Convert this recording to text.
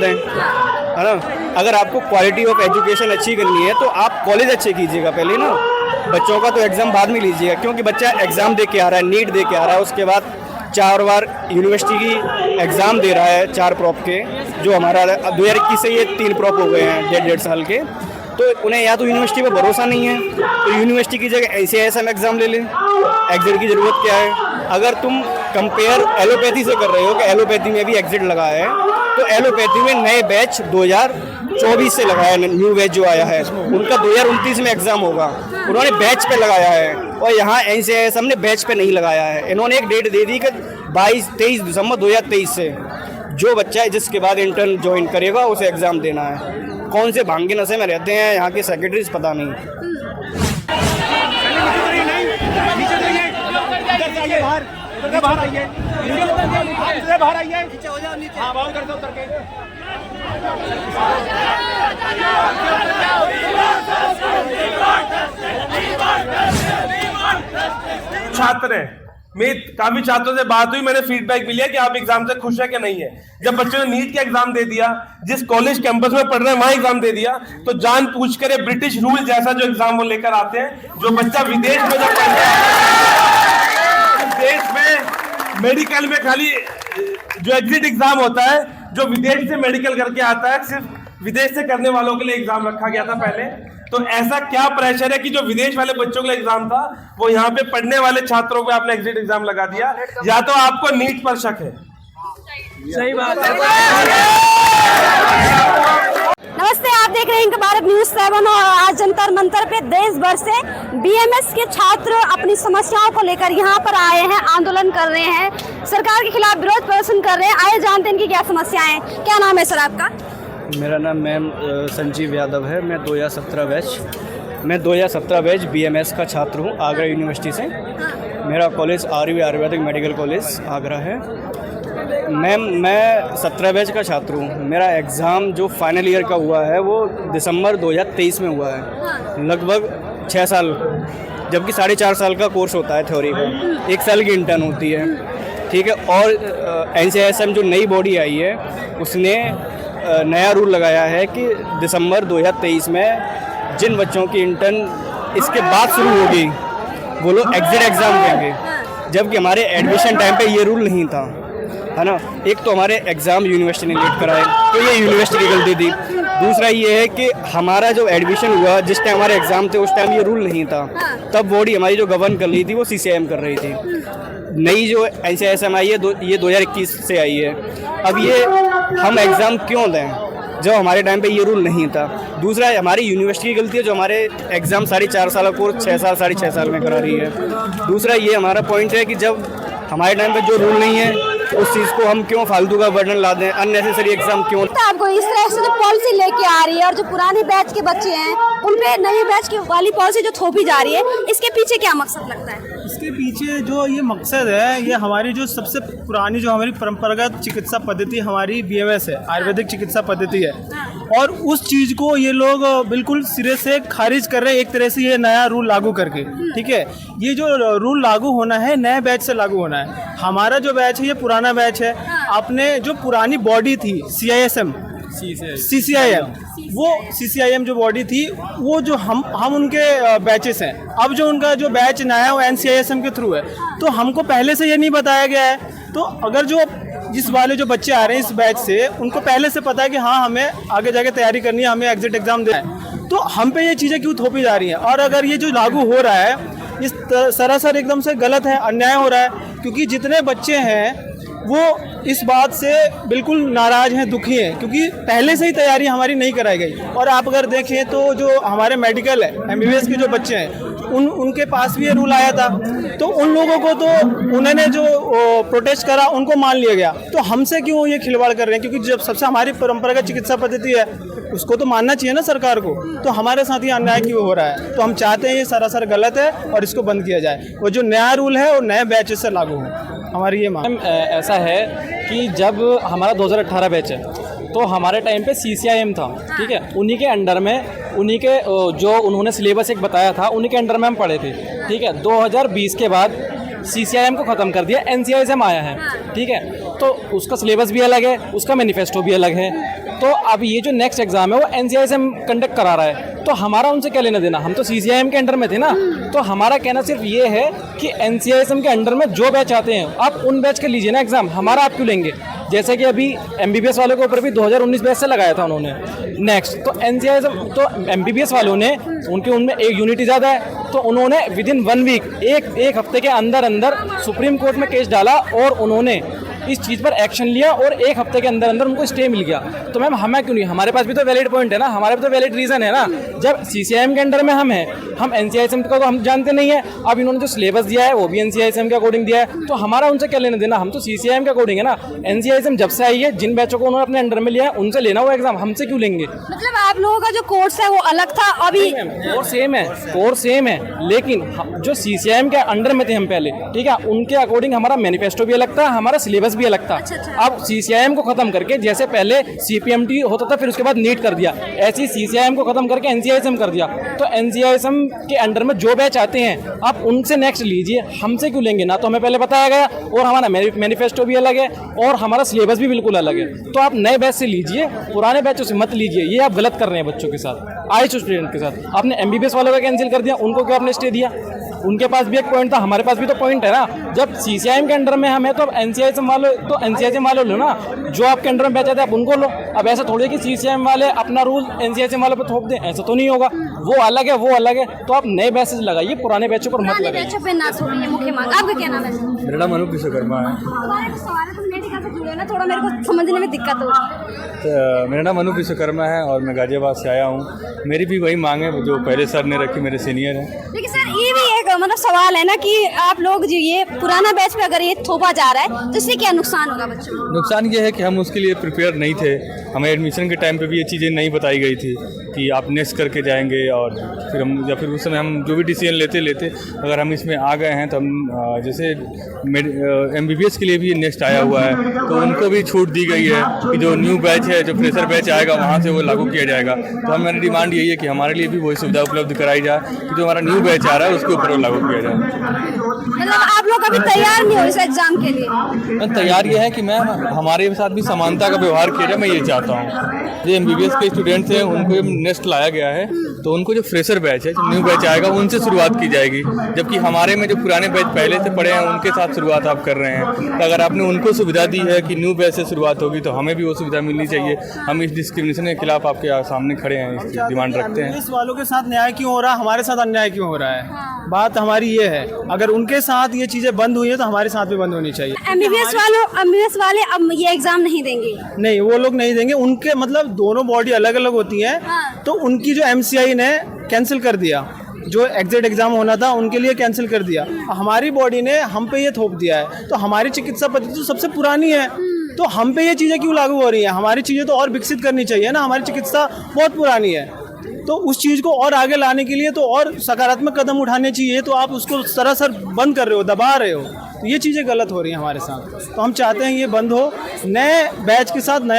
लें, है ना। अगर आपको क्वालिटी ऑफ एजुकेशन अच्छी करनी है तो आप कॉलेज अच्छे कीजिएगा पहले ना, बच्चों का तो एग्ज़ाम बाद में लीजिएगा, क्योंकि बच्चा एग्ज़ाम दे के आ रहा है, नीट दे के आ रहा है, उसके बाद 4 बार यूनिवर्सिटी की एग्ज़ाम दे रहा है 4 प्रॉप के, जो हमारा 2021 से ये 3 प्रॉप हो गए हैं 1.5 साल के। तो उन्हें या तो यूनिवर्सिटी पे भरोसा नहीं है तो यूनिवर्सिटी की जगह ICISM एग्ज़ाम ले लें, एग्जिट की ज़रूरत क्या है। अगर तुम कंपेयर एलोपैथी से कर रहे हो कि एलोपैथी में भी एग्जिट लगा है, तो एलोपैथी में नए बैच 2024 से लगाया है, न्यू बैच जो आया है उनका 2029 में एग्ज़ाम होगा, उन्होंने बैच पे लगाया है, और यहाँ ICISM ने बैच पे नहीं लगाया है। इन्होंने एक डेट दे दी कि 23 दिसंबर 2023 से जो बच्चा है जिसके बाद इंटर्न ज्वाइन करेगा उसे एग्ज़ाम देना है। कौन से भांग के नशे में रहते हैं यहाँ के सेक्रेटरीज पता नहीं। छात्र है, मैं काफी छात्रों से बात हुई, मैंने फीडबैक भी लिया कि आप एग्जाम से खुश है कि नहीं है। जब बच्चों ने नीट का एग्जाम दे दिया, जिस कॉलेज कैंपस में पढ़ रहे हैं वहां एग्जाम दे दिया, तो जान पूछ कर ब्रिटिश रूल जैसा जो एग्जाम वो लेकर आते हैं। जो बच्चा विदेश में जब पढ़ रहा है, देश में मेडिकल में खाली जो एग्जिट एग्जाम होता है, जो विदेश से मेडिकल करके आता है, सिर्फ विदेश से करने वालों के लिए एग्जाम रखा गया था पहले। तो ऐसा क्या प्रेशर है कि जो विदेश वाले बच्चों के लिए एग्जाम था वो यहाँ पे पढ़ने वाले छात्रों पे आपने एग्जिट एग्जाम लगा दिया? या तो आपको नीट पर शक है। सही बात है। नमस्ते, आप देख रहे हैं इनका भारत न्यूज़ 7 और आज जंतर मंतर पे देश भर से BMS के छात्र अपनी समस्याओं को लेकर यहाँ पर आए हैं, आंदोलन कर रहे हैं, सरकार के खिलाफ विरोध प्रदर्शन कर रहे हैं। आइए जानते हैं इनकी क्या समस्याएं हैं। क्या नाम है सर आपका? मेरा नाम मैम संजीव यादव है। मैं 2017 बैच BMS का छात्र हूँ, आगरा यूनिवर्सिटी से। मेरा college RV Ayurvedic medical college Agra है। मैम मैं 17 बैच का छात्र हूँ। मेरा एग्ज़ाम जो फाइनल ईयर का हुआ है वो दिसंबर 2023 में हुआ है, लगभग 6 साल, जबकि 4.5 साल का कोर्स होता है थ्योरी का, 1 साल की इंटर्न होती है, ठीक है। और ICISM जो नई बॉडी आई है उसने नया रूल लगाया है कि दिसंबर 2023 में जिन बच्चों की इंटर्न इसके बाद शुरू होगी वो लोग एग्जिट एग्ज़ाम देंगे, जबकि हमारे एडमिशन टाइम पे ये रूल नहीं था, है ना। एक तो हमारे एग्ज़ाम यूनिवर्सिटी ने लेट कराए तो ये यूनिवर्सिटी की गलती थी। दूसरा ये है कि हमारा जो एडमिशन हुआ जिस टाइम हमारे एग्ज़ाम थे उस टाइम ये रूल नहीं था, तब बॉडी हमारी जो गवर्न कर रही थी वो CCIM कर रही थी। नई जो ICISM आई है ये 2021 से आई है। अब ये हम एग्ज़ाम क्यों दें जब हमारे टाइम पे ये रूल नहीं था। दूसरा हमारी यूनिवर्सिटी की गलती है जो हमारे एग्ज़ाम 4.5 साल का कोर्स 6 साल 6.5 साल में करा रही है। दूसरा ये हमारा पॉइंट है कि जब हमारे टाइम पे जो रूल नहीं है उस चीज़ को हम क्यों फालतू का बर्डन ला दें, अननेसेसरी एग्जाम क्यों। तो आपको इस तरह से जो पॉलिसी लेके आ रही है और जो पुराने बैच के बच्चे हैं उन पे नए बैच की वाली पॉलिसी जो थोपी जा रही है, इसके पीछे क्या मकसद लगता है? इसके पीछे जो ये मकसद है, ये हमारी जो सबसे पुरानी जो हमारी परंपरागत चिकित्सा पद्धति हमारी BMS है, आयुर्वेदिक चिकित्सा पद्धति है, और उस चीज़ को ये लोग बिल्कुल सिरे से खारिज कर रहे हैं, एक तरह से ये नया रूल लागू करके। ठीक है, ये जो रूल लागू होना है नए बैच से लागू होना है। हमारा जो बैच है ये पुराना बैच है। अपने जो पुरानी बॉडी थी CCIM वो CCIM जो बॉडी थी वो जो हम उनके बैचेस हैं। अब जो उनका जो बैच नया है वो NCISM के थ्रू है, तो हमको पहले से ये नहीं बताया गया है। तो अगर जो जिस वाले जो बच्चे आ रहे हैं इस बैच से, उनको पहले से पता है कि हाँ हमें आगे जाके तैयारी करनी है, हमें एग्जिट एग्जाम देना है, तो हम पे ये चीज़ें क्यों थोपी जा रही हैं? और अगर ये जो लागू हो रहा है इस सरासर एकदम से गलत है, अन्याय हो रहा है, क्योंकि जितने बच्चे हैं वो इस बात से बिल्कुल नाराज़ हैं, दुखी हैं, क्योंकि पहले से ही तैयारी हमारी नहीं कराई गई। और आप अगर देखें तो जो हमारे मेडिकल है MBBS के जो बच्चे हैं उनके पास भी ये रूल आया था, तो उन लोगों को तो उन्होंने जो प्रोटेस्ट करा उनको मान लिया गया। तो हमसे क्यों ये खिलवाड़ कर रहे हैं? क्योंकि जब सबसे हमारी परंपरागत चिकित्सा पद्धति है उसको तो मानना चाहिए ना सरकार को, तो हमारे साथ ये अन्याय क्यों हो रहा है? तो हम चाहते हैं ये सरासर गलत है और इसको बंद किया जाए, वो जो नया रूल है वो नए बैचेस से लागू हो। हमारी ये मांग ऐसा है कि जब हमारा 2018 बैच है तो हमारे टाइम पे CCIM था, ठीक है, उन्हीं के अंडर में उन्हीं के जो उन्होंने सिलेबस एक बताया था उन्हीं के अंडर में हम पढ़े थे, ठीक है। 2020 के बाद CCIM को ख़त्म कर दिया, NCISM आया है, ठीक है। तो उसका सिलेबस भी अलग है, उसका मैनिफेस्टो भी अलग है। तो अब ये जो नेक्स्ट एग्ज़ाम है वो NCISM कंडक्ट करा रहा है, तो हमारा उनसे क्या लेना देना, हम तो CCIM के अंडर में थे ना। तो हमारा कहना सिर्फ ये है कि NCISM के अंडर में जो बैच आते हैं आप उन बैच के लीजिए ना एग्ज़ाम, हमारा आप क्यों लेंगे। जैसे कि अभी MBBS वालों के ऊपर भी 2019 बैच से लगाया था उन्होंने नेक्स्ट, तो NCISM तो MBBS वालों ने उनमें एक यूनिट ज़्यादा है, तो उन्होंने विदिन 1 वीक एक हफ्ते के अंदर अंदर सुप्रीम कोर्ट में केस डाला और उन्होंने इस चीज़ पर एक्शन लिया और एक हफ्ते के अंदर अंदर उनको स्टे मिल गया। तो मैम हमें क्यों नहीं, हमारे पास भी तो वैलिड पॉइंट है ना, हमारे भी तो वैलिड रीज़न है ना। जब CCIM के अंडर में हम हैं, हम NCISM का तो हम जानते नहीं है। अब इन्होंने जो सिलेबस दिया है वो भी NCISM के अकॉर्डिंग दिया है, तो हमारा उनसे क्या लेना देना, हम तो CCIM के अकॉर्डिंग है ना। NCISM जब से आई है, जिन बैचों को उन्होंने अपने अंडर में लिया है उनसे लेना वो एग्जाम, हमसे क्यों लेंगे। मतलब आप लोगों का जो कोर्स है वो अलग था, अभी कोर्स सेम है, लेकिन जो CCIM के अंडर में थे हम पहले, ठीक है, उनके अकॉर्डिंग हमारा मैनिफेस्टो भी अलग था, हमारा सिलेबस भी अलग था। अब CCIM को खत्म करके, जैसे पहले CPMT होता था फिर उसके बाद नीट कर दिया, ऐसे ही CCIM को खत्म करके NCISM कर दिया। तो NCISM के अंडर में जो बैच आते हैं आप उनसे नेक्स्ट लीजिए, हमसे क्यों लेंगे ना। तो हमें पहले बताया गया और हमारा मैनिफेस्टो भी अलग है और हमारा सिलेबस भी बिल्कुल अलग है। तो आप नए बैच से लीजिए, पुराने बैचों से मत लीजिए, ये आप गलत कर रहे हैं बच्चों के साथ, आईएच स्टूडेंट के साथ। आपने MBBS वालों का कैंसिल कर दिया, उनको क्यों आपने स्टे दिया। उनके पास भी एक पॉइंट था, हमारे पास भी तो पॉइंट है ना। जब CCIM के अंडर में हम है तो अब NCISM वालों लो ना, जो आपके अंडर में बैच आते हैं आप उनको लो। अब ऐसा थोड़ी है कि CCIM वाले अपना रूल NCISM वालों पे थोप दें, ऐसा तो नहीं होगा। वो अलग है। तो आप नए बैचेस लगाइए, पुराने बैचों पर मत लगाइए। बैचों पे ना छोड़िए। मुख्य मांग आपका क्या नाम है? मेरा नाम अनूप विश्वकर्मा है। हमारे जो सवाल है तुम नेटिका से जुड़े हो ना, थोड़ा मेरे को समझने में दिक्कत हो रही है। तो मेरा नाम अनूप विश्वकर्मा है और मैं गाजियाबाद से आया हूँ। मेरी भी वही मांग है जो पहले सर ने रखी, मेरे सीनियर हैं। लेकिन सर ये भी एक मतलब सवाल है ना कि आप लोग जो ये पुराना बैच पे अगर ये थोपा जा रहा है तो इससे क्या नुकसान होगा बच्चों को? नुकसान ये है कि हम उसके लिए प्रिपेयर नहीं थे। हमें एडमिशन के टाइम पे भी ये चीज़ें नहीं बताई गई थी कि आप नेक्स्ट करके जाएंगे, और फिर उस समय हम जो भी डिसीजन लेते अगर हम इसमें आ गए हैं तो हम जैसे MBBS के लिए भी नेक्स्ट आया हुआ है तो उनको भी छूट दी गई है कि जो न्यू बैच है, जो फ्रेशर बैच आएगा वहाँ से वो लागू किया जाएगा। तो हमारी डिमांड यही है कि हमारे लिए भी वही सुविधा उपलब्ध कराई जाए कि जो हमारा न्यू बैच आ रहा है उसके ऊपर वो लागू किया जाए। मतलब आप लोग अभी तैयार नहीं हो इस एग्जाम के लिए? तैयार ये है कि मैं हमारे साथ भी समानता का व्यवहार किया जाए, मैं ये चाहता हूँ। जो MBBS के स्टूडेंट्स हैं उनको नेक्स्ट लाया गया है, तो उनको जो फ्रेशर बैच है, जो न्यू बैच आएगा उनसे शुरुआत की जाएगी, जबकि हमारे में जो पुराने बैच पहले से पढ़े हैं उनके साथ शुरुआत आप कर रहे हैं। तो अगर आपने उनको सुविधा दी है कि न्यू बैच से शुरुआत होगी तो हमें भी वो सुविधा मिलनी चाहिए। हम इस डिस्क्रिमिनेशन के खिलाफ आपके सामने खड़े हैं, इसकी डिमांड रखते हैं। MBBS वालों के साथ न्याय क्यों हो रहा है, हमारे साथ अन्याय क्यों हो रहा है? बात हमारी ये है, अगर उनके साथ ये चीज़ें बंद हुई है तो हमारे साथ भी बंद होनी चाहिए। MBBS वाले अब ये एग्जाम नहीं देंगे? नहीं, वो लोग नहीं देंगे। उनके मतलब दोनों बॉडी अलग अलग होती हैं, तो उनकी जो MCI ने कैंसिल कर दिया, जो एग्जिट एग्जाम होना था उनके लिए कैंसिल कर दिया। हमारी बॉडी ने हम पे ये थोप दिया है। तो हमारी चिकित्सा पद्धति तो सबसे पुरानी है, तो हम पे ये चीज़ें क्यों लागू हो रही हैं? हमारी चीज़ें तो और विकसित करनी चाहिए ना। हमारी चिकित्सा बहुत पुरानी है, तो उस चीज़ को और आगे लाने के लिए तो और सकारात्मक कदम उठाने चाहिए। तो आप उसको सरासर बंद कर रहे हो, दबा रहे हो, तो ये चीज़ें गलत हो रही हैं हमारे साथ। तो हम चाहते हैं ये बंद हो, नए बैच के साथ नया